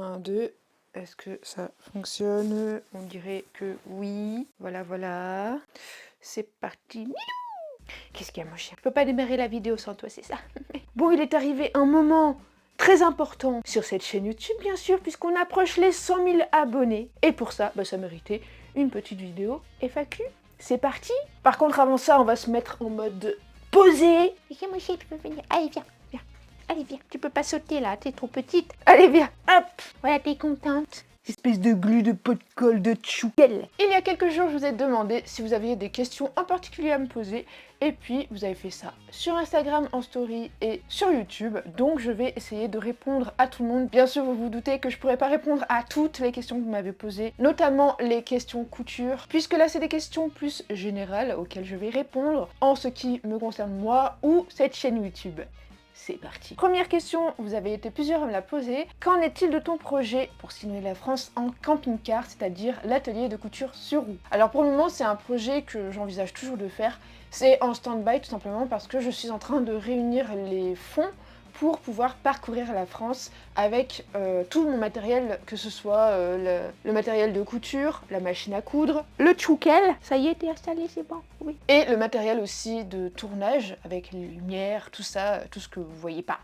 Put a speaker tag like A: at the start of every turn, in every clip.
A: 1, 2. Est-ce que ça fonctionne? On dirait que oui. Voilà, voilà. C'est parti. Milou! Qu'est-ce qu'il y a, mon chien? Je peux pas démarrer la vidéo sans toi, c'est ça? Bon, il est arrivé un moment très important sur cette chaîne YouTube, bien sûr, puisqu'on approche les 100 000 abonnés. Et pour ça, ça méritait une petite vidéo FAQ. C'est parti. Par contre, avant ça, on va se mettre en mode posé. Viens, mon chien, tu peux venir. Allez, viens, viens. Allez, viens. Tu peux pas sauter là, t'es trop petite. Allez, viens. Hop. Voilà, t'es contente. Espèce de glu de pot de colle de tchouquel. Il y a quelques jours, je vous ai demandé si vous aviez des questions en particulier à me poser. Et puis, vous avez fait ça sur Instagram en story et sur YouTube. Donc, je vais essayer de répondre à tout le monde. Bien sûr, vous vous doutez que je pourrais pas répondre à toutes les questions que vous m'avez posées, notamment les questions couture, puisque là, c'est des questions plus générales auxquelles je vais répondre en ce qui me concerne moi ou cette chaîne YouTube. C'est parti. Première question, vous avez été plusieurs à me la poser. Qu'en est-il de ton projet pour sillonner la France en camping-car, c'est-à-dire l'atelier de couture sur roue? Alors pour le moment, c'est un projet que j'envisage toujours de faire. C'est en stand-by tout simplement parce que je suis en train de réunir les fonds pour pouvoir parcourir la France avec tout mon matériel, que ce soit le matériel de couture, la machine à coudre, le tchouquel, ça y est, t'es installé, c'est bon, oui. Et le matériel aussi de tournage, avec les lumières, tout ça, tout ce que vous voyez pas.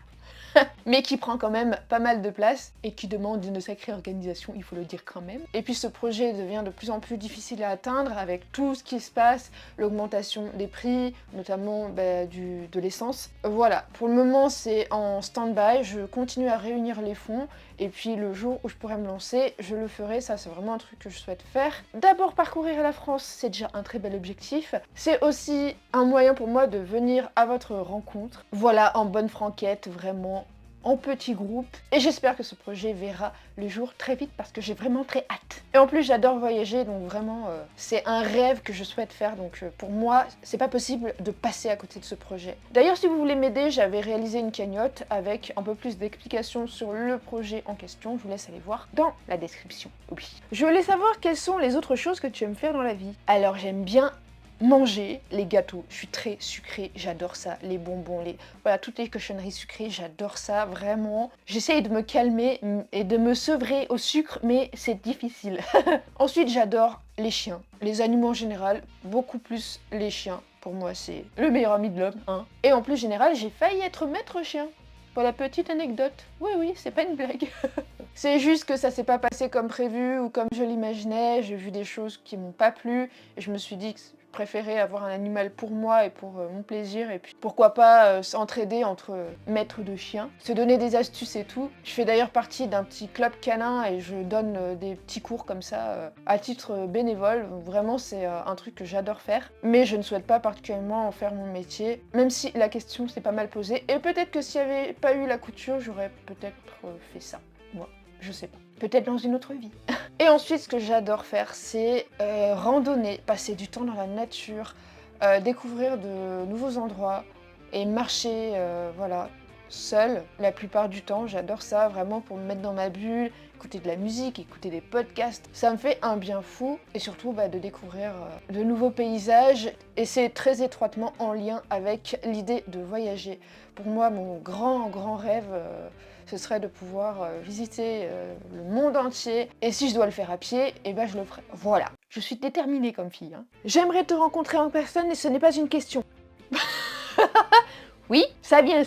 A: Mais qui prend quand même pas mal de place et qui demande une sacrée organisation, il faut le dire quand même. Et puis ce projet devient de plus en plus difficile à atteindre avec tout ce qui se passe, l'augmentation des prix, notamment de l'essence. Voilà, pour le moment c'est en stand-by, je continue à réunir les fonds et puis le jour où je pourrai me lancer, je le ferai, ça c'est vraiment un truc que je souhaite faire. D'abord parcourir la France, c'est déjà un très bel objectif. C'est aussi un moyen pour moi de venir à votre rencontre. Voilà, en bonne franquette, vraiment en petit groupe, et j'espère que ce projet verra le jour très vite parce que j'ai vraiment très hâte. Et en plus j'adore voyager, donc vraiment c'est un rêve que je souhaite faire, donc pour moi c'est pas possible de passer à côté de ce projet. D'ailleurs si vous voulez m'aider, j'avais réalisé une cagnotte avec un peu plus d'explications sur le projet en question, je vous laisse aller voir dans la description. Oui. Je voulais savoir quelles sont les autres choses que tu aimes faire dans la vie. Alors j'aime bien manger les gâteaux, je suis très sucrée, j'adore ça, les bonbons, voilà, toutes les cochonneries sucrées, j'adore ça, vraiment. J'essaye de me calmer et de me sevrer au sucre, mais c'est difficile. Ensuite, j'adore les chiens, les animaux en général, beaucoup plus les chiens. Pour moi, c'est le meilleur ami de l'homme, hein. Et en plus général, j'ai failli être maître chien. Pour la petite anecdote. Oui, c'est pas une blague. C'est juste que ça s'est pas passé comme prévu ou comme je l'imaginais, j'ai vu des choses qui m'ont pas plu, et je me suis dit que je préférais avoir un animal pour moi et pour mon plaisir, et puis pourquoi pas s'entraider entre maîtres de chiens, se donner des astuces et tout. Je fais d'ailleurs partie d'un petit club canin et je donne des petits cours comme ça à titre bénévole. Vraiment c'est un truc que j'adore faire, mais je ne souhaite pas particulièrement en faire mon métier, même si la question s'est pas mal posée, et peut-être que s'il n'y avait pas eu la couture, j'aurais peut-être fait ça. Moi, je sais pas. Peut-être dans une autre vie. Et ensuite, ce que j'adore faire, c'est randonner, passer du temps dans la nature, découvrir de nouveaux endroits et marcher, voilà, seule la plupart du temps. J'adore ça, vraiment, pour me mettre dans ma bulle, écouter de la musique, écouter des podcasts. Ça me fait un bien fou, et surtout de découvrir de nouveaux paysages. Et c'est très étroitement en lien avec l'idée de voyager. Pour moi, mon grand rêve, ce serait de pouvoir visiter le monde entier. Et si je dois le faire à pied, je le ferai. Voilà. Je suis déterminée comme fille, hein. J'aimerais te rencontrer en personne et ce n'est pas une question. Oui, ça vient.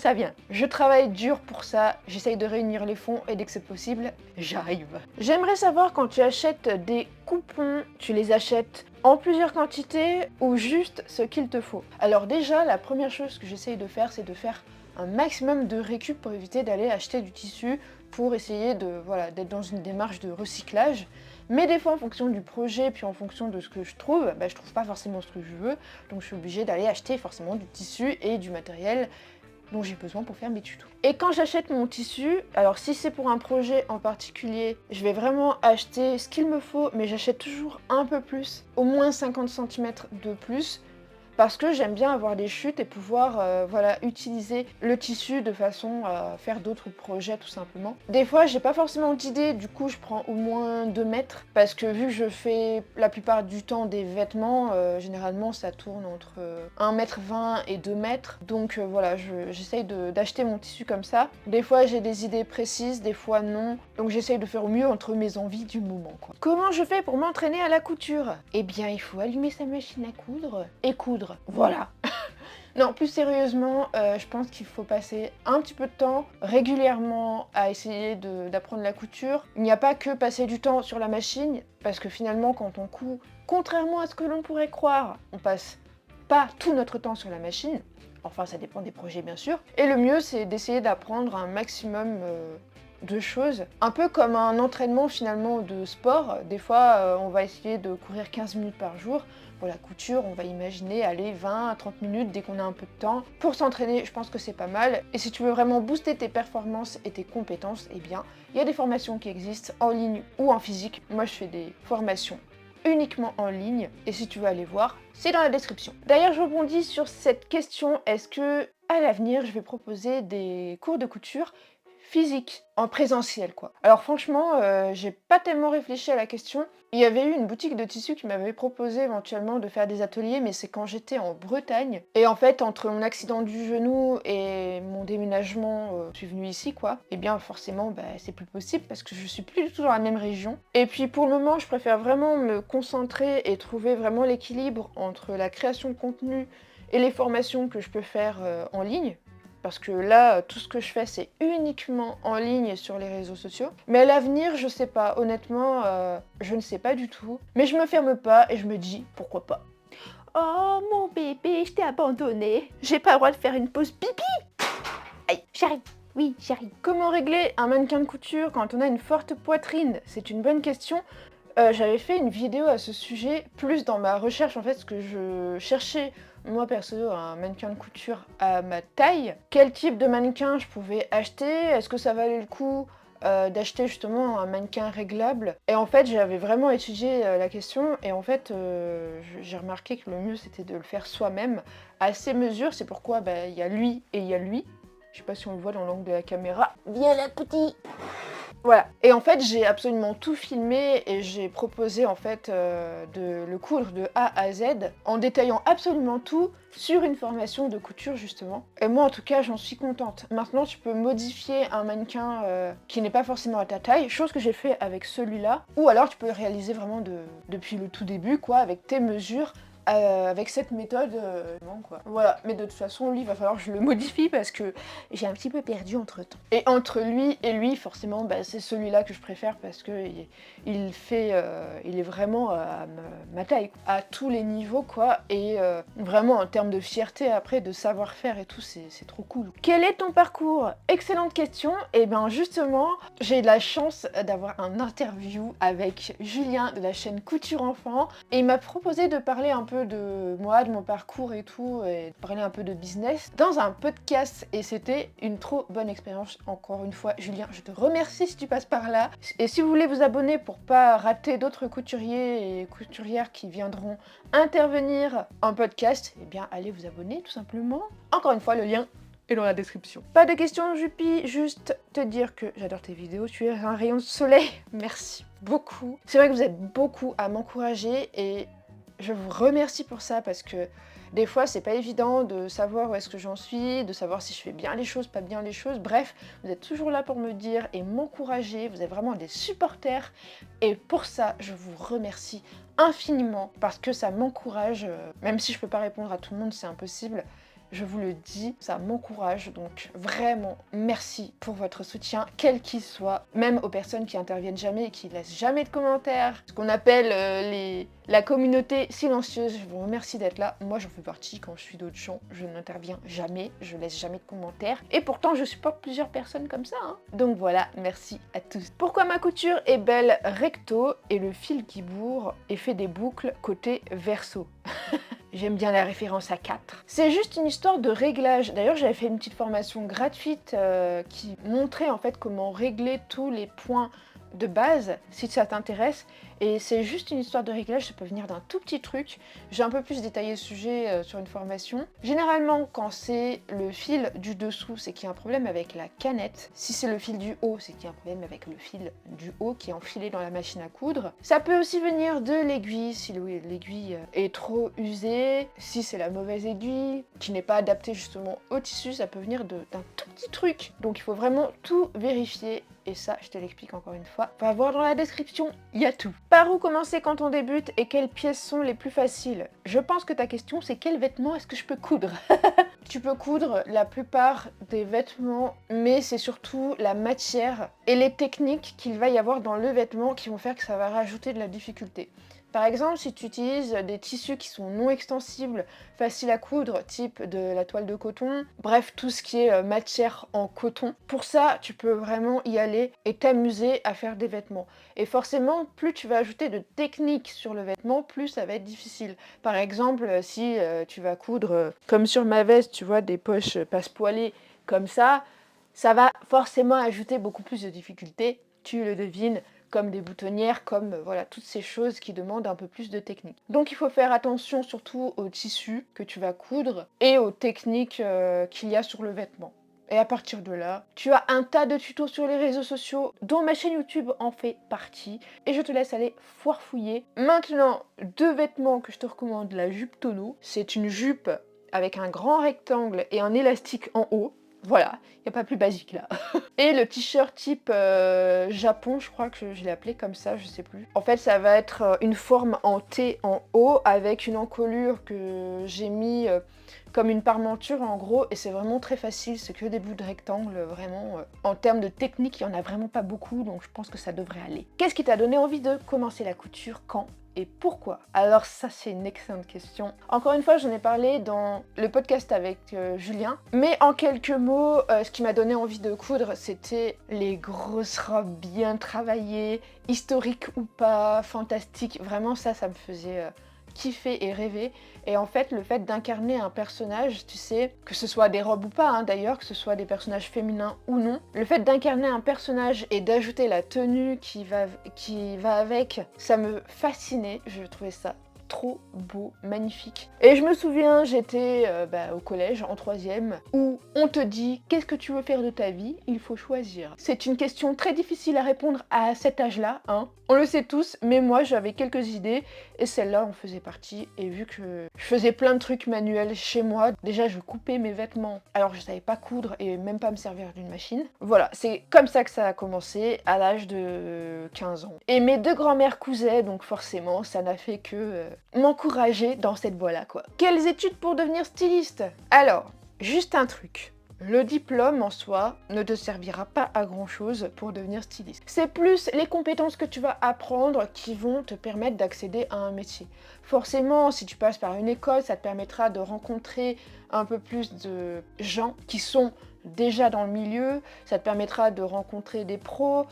A: Je travaille dur pour ça, j'essaye de réunir les fonds et dès que c'est possible, j'arrive. J'aimerais savoir, quand tu achètes des coupons, tu les achètes en plusieurs quantités ou juste ce qu'il te faut? Alors déjà, la première chose que j'essaye de faire, c'est de faire un maximum de récup pour éviter d'aller acheter du tissu, pour essayer d'être dans une démarche de recyclage. Mais des fois, en fonction du projet, puis en fonction de ce que je trouve pas forcément ce que je veux, donc je suis obligée d'aller acheter forcément du tissu et du matériel dont j'ai besoin pour faire mes tutos. Et quand j'achète mon tissu, alors si c'est pour un projet en particulier, je vais vraiment acheter ce qu'il me faut, mais j'achète toujours un peu plus, au moins 50 cm de plus, parce que j'aime bien avoir des chutes et pouvoir voilà, utiliser le tissu de façon à faire d'autres projets tout simplement. Des fois j'ai pas forcément d'idée, du coup je prends au moins 2 mètres parce que vu que je fais la plupart du temps des vêtements, généralement ça tourne entre 1,20 m et 2 mètres. Donc voilà, j'essaye d'acheter mon tissu comme ça. Des fois j'ai des idées précises, des fois non. Donc j'essaye de faire au mieux entre mes envies du moment quoi. Comment je fais pour m'entraîner à la couture? Eh bien il faut allumer sa machine à coudre et coudre. Voilà. Non, plus sérieusement, je pense qu'il faut passer un petit peu de temps régulièrement à essayer d'apprendre la couture. Il n'y a pas que passer du temps sur la machine, parce que finalement quand on coud, contrairement à ce que l'on pourrait croire, on passe pas tout notre temps sur la machine. Enfin, ça dépend des projets bien sûr. Et le mieux, c'est d'essayer d'apprendre un maximum de choses. Un peu comme un entraînement finalement de sport. Des fois, on va essayer de courir 15 minutes par jour. Pour la couture, on va imaginer aller 20 à 30 minutes dès qu'on a un peu de temps. Pour s'entraîner, je pense que c'est pas mal. Et si tu veux vraiment booster tes performances et tes compétences, eh bien, il y a des formations qui existent en ligne ou en physique. Moi, je fais des formations uniquement en ligne. Et si tu veux aller voir, c'est dans la description. D'ailleurs, je rebondis sur cette question. Est-ce que, à l'avenir, je vais proposer des cours de couture physique, en présentiel quoi. Alors franchement, j'ai pas tellement réfléchi à la question. Il y avait eu une boutique de tissus qui m'avait proposé éventuellement de faire des ateliers, mais c'est quand j'étais en Bretagne. Et en fait, entre mon accident du genou et mon déménagement, je suis venue ici quoi, et bien forcément, c'est plus possible parce que je suis plus du tout dans la même région. Et puis pour le moment, je préfère vraiment me concentrer et trouver vraiment l'équilibre entre la création de contenu et les formations que je peux faire en ligne. Parce que là, tout ce que je fais, c'est uniquement en ligne sur les réseaux sociaux. Mais à l'avenir, je sais pas. Honnêtement, je ne sais pas du tout. Mais je me ferme pas et je me dis, pourquoi pas. Oh mon bébé, je t'ai abandonné. J'ai pas le droit de faire une pause pipi. Aïe, j'arrive. Oui, j'arrive. Comment régler un mannequin de couture quand on a une forte poitrine? C'est une bonne question. J'avais fait une vidéo à ce sujet, plus dans ma recherche en fait, ce que je cherchais moi perso un mannequin de couture à ma taille. Quel type de mannequin je pouvais acheter? Est-ce que ça valait le coup d'acheter justement un mannequin réglable? Et en fait j'avais vraiment étudié la question et en fait j'ai remarqué que le mieux c'était de le faire soi-même à ses mesures. C'est pourquoi il y a lui et il y a lui. Je sais pas si on le voit dans l'angle de la caméra. Bien là petit. Voilà. Et en fait, j'ai absolument tout filmé et j'ai proposé en fait de le coudre de A à Z en détaillant absolument tout sur une formation de couture justement. Et moi en tout cas, j'en suis contente. Maintenant, tu peux modifier un mannequin qui n'est pas forcément à ta taille, chose que j'ai fait avec celui-là. Ou alors tu peux réaliser vraiment depuis le tout début quoi, avec tes mesures. Avec cette méthode, non quoi. Voilà, mais de toute façon, lui, il va falloir que je le modifie parce que j'ai un petit peu perdu entre temps. Et entre lui et lui, forcément, c'est celui-là que je préfère parce que il est vraiment à ma taille, à tous les niveaux quoi. Et vraiment en termes de fierté après, de savoir-faire et tout, c'est trop cool. Quel est ton parcours? Excellente question. Et bien justement, j'ai la chance d'avoir un interview avec Julien de la chaîne Couture Enfant et il m'a proposé de parler un peu de moi, de mon parcours et tout, et parler un peu de business dans un podcast et c'était une trop bonne expérience. Encore une fois, Julien, je te remercie si tu passes par là. Et si vous voulez vous abonner pour pas rater d'autres couturiers et couturières qui viendront intervenir en podcast, eh bien allez vous abonner tout simplement. Encore une fois, le lien est dans la description. Pas de questions, Juppie, juste te dire que j'adore tes vidéos, tu es un rayon de soleil. Merci beaucoup. C'est vrai que vous êtes beaucoup à m'encourager et je vous remercie pour ça parce que des fois c'est pas évident de savoir où est-ce que j'en suis, de savoir si je fais bien les choses, pas bien les choses. Bref, vous êtes toujours là pour me dire et m'encourager, vous êtes vraiment des supporters et pour ça je vous remercie infiniment parce que ça m'encourage, même si je peux pas répondre à tout le monde, c'est impossible. Je vous le dis, ça m'encourage, donc vraiment merci pour votre soutien, quel qu'il soit, même aux personnes qui interviennent jamais et qui laissent jamais de commentaires, ce qu'on appelle la communauté silencieuse. Je vous remercie d'être là, moi j'en fais partie quand je suis d'autres gens, je n'interviens jamais, je laisse jamais de commentaires, et pourtant je supporte plusieurs personnes comme ça, hein. Donc voilà, merci à tous. Pourquoi ma couture est belle recto et le fil qui bourre et fait des boucles côté verso? J'aime bien la référence à 4. C'est juste une histoire de réglage. D'ailleurs, j'avais fait une petite formation gratuite qui montrait en fait comment régler tous les points de base si ça t'intéresse. Et c'est juste une histoire de réglage, ça peut venir d'un tout petit truc. J'ai un peu plus détaillé le sujet sur une formation. Généralement, quand c'est le fil du dessous, c'est qu'il y a un problème avec la canette. Si c'est le fil du haut, c'est qu'il y a un problème avec le fil du haut qui est enfilé dans la machine à coudre. Ça peut aussi venir de l'aiguille, si l'aiguille est trop usée, si c'est la mauvaise aiguille, qui n'est pas adaptée justement au tissu, ça peut venir d'un tout petit truc. Donc il faut vraiment tout vérifier. Et ça, je te l'explique encore une fois. Va voir dans la description, il y a tout. Par où commencer quand on débute et quelles pièces sont les plus faciles? Je pense que ta question, c'est quels vêtements est-ce que je peux coudre? Tu peux coudre la plupart des vêtements, mais c'est surtout la matière et les techniques qu'il va y avoir dans le vêtement qui vont faire que ça va rajouter de la difficulté. Par exemple, si tu utilises des tissus qui sont non extensibles, faciles à coudre, type de la toile de coton, bref, tout ce qui est matière en coton, pour ça, tu peux vraiment y aller et t'amuser à faire des vêtements. Et forcément, plus tu vas ajouter de techniques sur le vêtement, plus ça va être difficile. Par exemple, si tu vas coudre, comme sur ma veste, tu vois, des poches passe-poilées comme ça va forcément ajouter beaucoup plus de difficultés, tu le devines, comme des boutonnières, comme voilà, toutes ces choses qui demandent un peu plus de technique. Donc il faut faire attention surtout aux tissus que tu vas coudre et aux techniques qu'il y a sur le vêtement. Et à partir de là, tu as un tas de tutos sur les réseaux sociaux, dont ma chaîne YouTube en fait partie. Et je te laisse aller foirefouiller. Maintenant, 2 vêtements que je te recommande, la jupe tonneau. C'est une jupe avec un grand rectangle et un élastique en haut. Voilà, il n'y a pas plus basique là. Et le t-shirt type Japon, je crois que je l'ai appelé comme ça, je sais plus. En fait, ça va être une forme en T en haut avec une encolure que j'ai mis comme une parmenture en gros. Et c'est vraiment très facile, c'est que des bouts de rectangle, vraiment. En termes de technique, il n'y en a vraiment pas beaucoup, donc je pense que ça devrait aller. Qu'est-ce qui t'a donné envie de commencer la couture? Quand et pourquoi? Alors ça, c'est une excellente question. Encore une fois, j'en ai parlé dans le podcast avec Julien. Mais en quelques mots, ce qui m'a donné envie de coudre, c'était les grosses robes bien travaillées, historiques ou pas, fantastiques. Vraiment, ça me faisait kiffer et rêver. Et en fait, le fait d'incarner un personnage, tu sais, que ce soit des robes ou pas, hein, d'ailleurs, que ce soit des personnages féminins ou non, le fait d'incarner un personnage et d'ajouter la tenue qui va avec, ça me fascinait. Je trouvais ça trop beau, magnifique. Et je me souviens, j'étais au collège, en 3e, où on te dit « Qu'est-ce que tu veux faire de ta vie ?» Il faut choisir. C'est une question très difficile à répondre à cet âge-là, hein. On le sait tous, mais moi j'avais quelques idées, et celle-là en faisait partie. Et vu que je faisais plein de trucs manuels chez moi, déjà je coupais mes vêtements, alors je savais pas coudre et même pas me servir d'une machine. Voilà, c'est comme ça que ça a commencé, à l'âge de 15 ans. Et mes 2 grands-mères cousaient, donc forcément, ça n'a fait que m'encourager dans cette voie-là, quoi. Quelles études pour devenir styliste? Alors, juste un truc. Le diplôme en soi ne te servira pas à grand chose pour devenir styliste. C'est plus les compétences que tu vas apprendre qui vont te permettre d'accéder à un métier. Forcément, si tu passes par une école, ça te permettra de rencontrer un peu plus de gens qui sont déjà dans le milieu, ça te permettra de rencontrer des pros,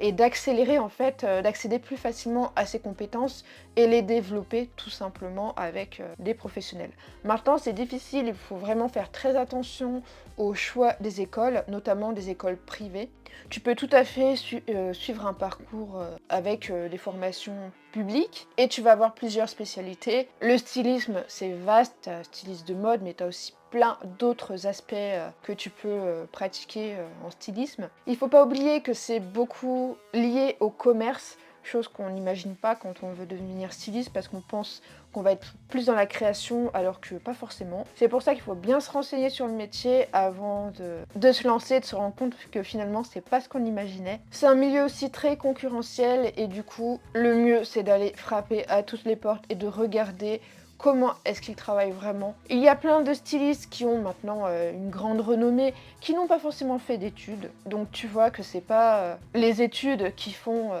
A: et d'accélérer en fait, d'accéder plus facilement à ces compétences et les développer tout simplement avec des professionnels. Maintenant, c'est difficile, il faut vraiment faire très attention au choix des écoles, notamment des écoles privées. Tu peux tout à fait suivre un parcours avec des formations publiques et tu vas avoir plusieurs spécialités. Le stylisme, c'est vaste, tu as styliste de mode, mais tu as aussi plein d'autres aspects que tu peux pratiquer en stylisme. Il ne faut pas oublier que c'est beaucoup lié au commerce, chose qu'on n'imagine pas quand on veut devenir styliste parce qu'on pense qu'on va être plus dans la création alors que pas forcément. C'est pour ça qu'il faut bien se renseigner sur le métier avant de se lancer, de se rendre compte que finalement c'est pas ce qu'on imaginait. C'est un milieu aussi très concurrentiel et du coup le mieux c'est d'aller frapper à toutes les portes et de regarder comment est-ce qu'ils travaillent vraiment. Il y a plein de stylistes qui ont maintenant une grande renommée, qui n'ont pas forcément fait d'études. Donc tu vois que c'est pas les études qui font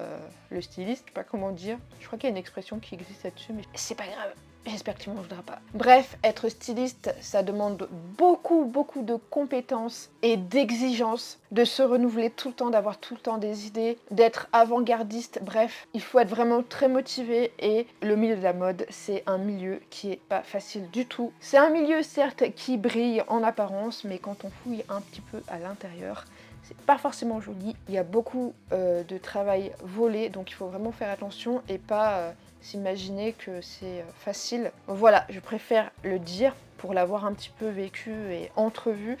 A: le styliste, je sais pas comment dire. Je crois qu'il y a une expression qui existe là-dessus, mais c'est pas grave. J'espère que tu m'en voudras pas. Bref, être styliste, ça demande beaucoup de compétences et d'exigences, de se renouveler tout le temps, d'avoir tout le temps des idées, d'être avant-gardiste. Bref, il faut être vraiment très motivé et le milieu de la mode, c'est un milieu qui est pas facile du tout. C'est un milieu certes qui brille en apparence, mais quand on fouille un petit peu à l'intérieur, c'est pas forcément joli. Il y a beaucoup de travail volé, donc il faut vraiment faire attention et pas s'imaginer que c'est facile. Voilà, je préfère le dire pour l'avoir un petit peu vécu et entrevu.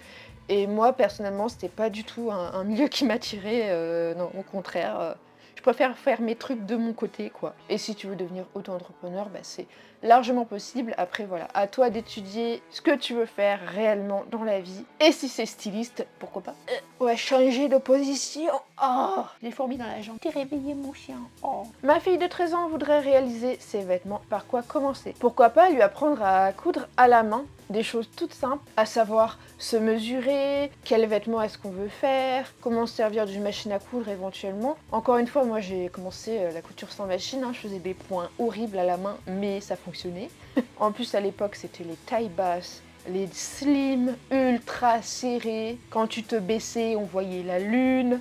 A: Et moi, personnellement, c'était pas du tout un milieu qui m'attirait, non, au contraire. Je préfère faire mes trucs de mon côté, quoi. Et si tu veux devenir auto-entrepreneur, bah, c'est largement possible. Après, voilà, à toi d'étudier ce que tu veux faire réellement dans la vie. Et si c'est styliste, pourquoi pas. Ouais, changer de position. Oh, j'ai fourmi dans la jambe. T'es réveillé, mon chien. Oh. Ma fille de 13 ans voudrait réaliser ses vêtements. Par quoi commencer? Pourquoi pas lui apprendre à coudre à la main des choses toutes simples, à savoir se mesurer, quels vêtements est-ce qu'on veut faire, comment se servir d'une machine à coudre éventuellement. Encore une fois, moi j'ai commencé la couture sans machine, je faisais des points horribles à la main, mais ça fonctionnait. En plus à l'époque c'était les tailles basses, les slim, ultra serrés. Quand tu te baissais, on voyait la lune.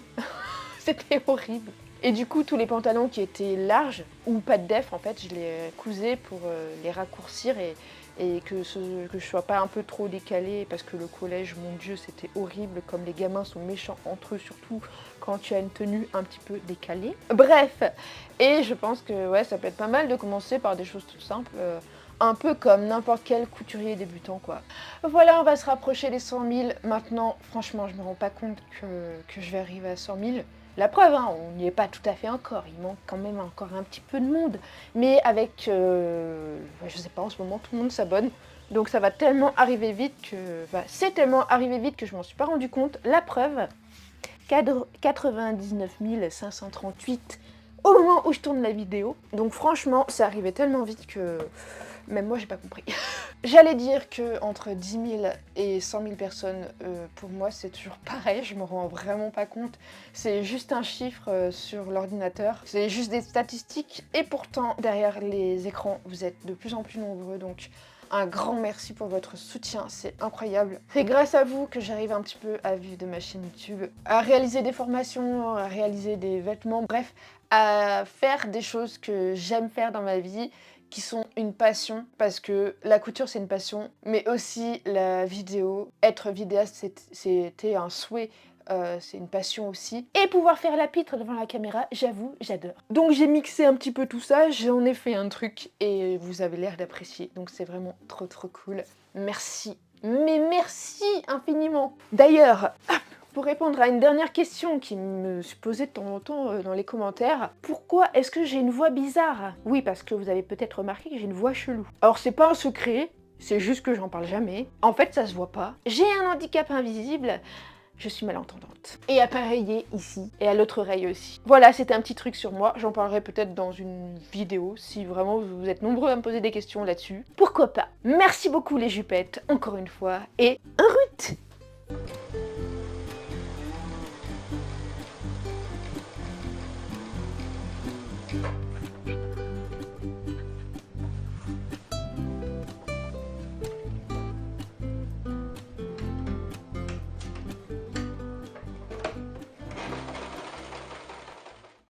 A: C'était horrible. Et du coup, tous les pantalons qui étaient larges, ou pas de def, en fait, je les cousais pour les raccourcir et que je sois pas un peu trop décalée, parce que le collège, mon Dieu, c'était horrible, comme les gamins sont méchants entre eux, surtout quand tu as une tenue un petit peu décalée. Bref, et je pense que ouais, ça peut être pas mal de commencer par des choses toutes simples, un peu comme n'importe quel couturier débutant, quoi. Voilà, on va se rapprocher des 100 000. Maintenant, franchement, je me rends pas compte que je vais arriver à 100 000. La preuve, on n'y est pas tout à fait encore, il manque quand même encore un petit peu de monde. Mais avec, je sais pas, en ce moment, tout le monde s'abonne. Donc ça va tellement arriver vite que... c'est tellement arrivé vite que je m'en suis pas rendu compte. La preuve, 99 538 au moment où je tourne la vidéo. Donc franchement, c'est arrivé tellement vite que... même moi, j'ai pas compris. J'allais dire que entre 10 000 et 100 000 personnes, pour moi, c'est toujours pareil. Je me rends vraiment pas compte. C'est juste un chiffre sur l'ordinateur. C'est juste des statistiques. Et pourtant, derrière les écrans, vous êtes de plus en plus nombreux. Donc, un grand merci pour votre soutien. C'est incroyable. C'est grâce à vous que j'arrive un petit peu à vivre de ma chaîne YouTube, à réaliser des formations, à réaliser des vêtements. Bref, à faire des choses que j'aime faire dans ma vie, qui sont une passion, parce que la couture c'est une passion, mais aussi la vidéo. Être vidéaste c'était un souhait, c'est une passion aussi. Et pouvoir faire la pitre devant la caméra, j'avoue, j'adore. Donc j'ai mixé un petit peu tout ça, j'en ai fait un truc et vous avez l'air d'apprécier. Donc c'est vraiment trop cool. Merci, mais merci infiniment. D'ailleurs, pour répondre à une dernière question qui me se posait de temps en temps dans les commentaires, pourquoi est-ce que j'ai une voix bizarre? Oui, parce que vous avez peut-être remarqué que j'ai une voix chelou. Alors c'est pas un secret, c'est juste que j'en parle jamais. En fait, ça se voit pas. J'ai un handicap invisible, je suis malentendante. Et appareillée ici, et à l'autre oreille aussi. Voilà, c'était un petit truc sur moi, j'en parlerai peut-être dans une vidéo, si vraiment vous êtes nombreux à me poser des questions là-dessus. Pourquoi pas? Merci beaucoup les jupettes, encore une fois, et un rut!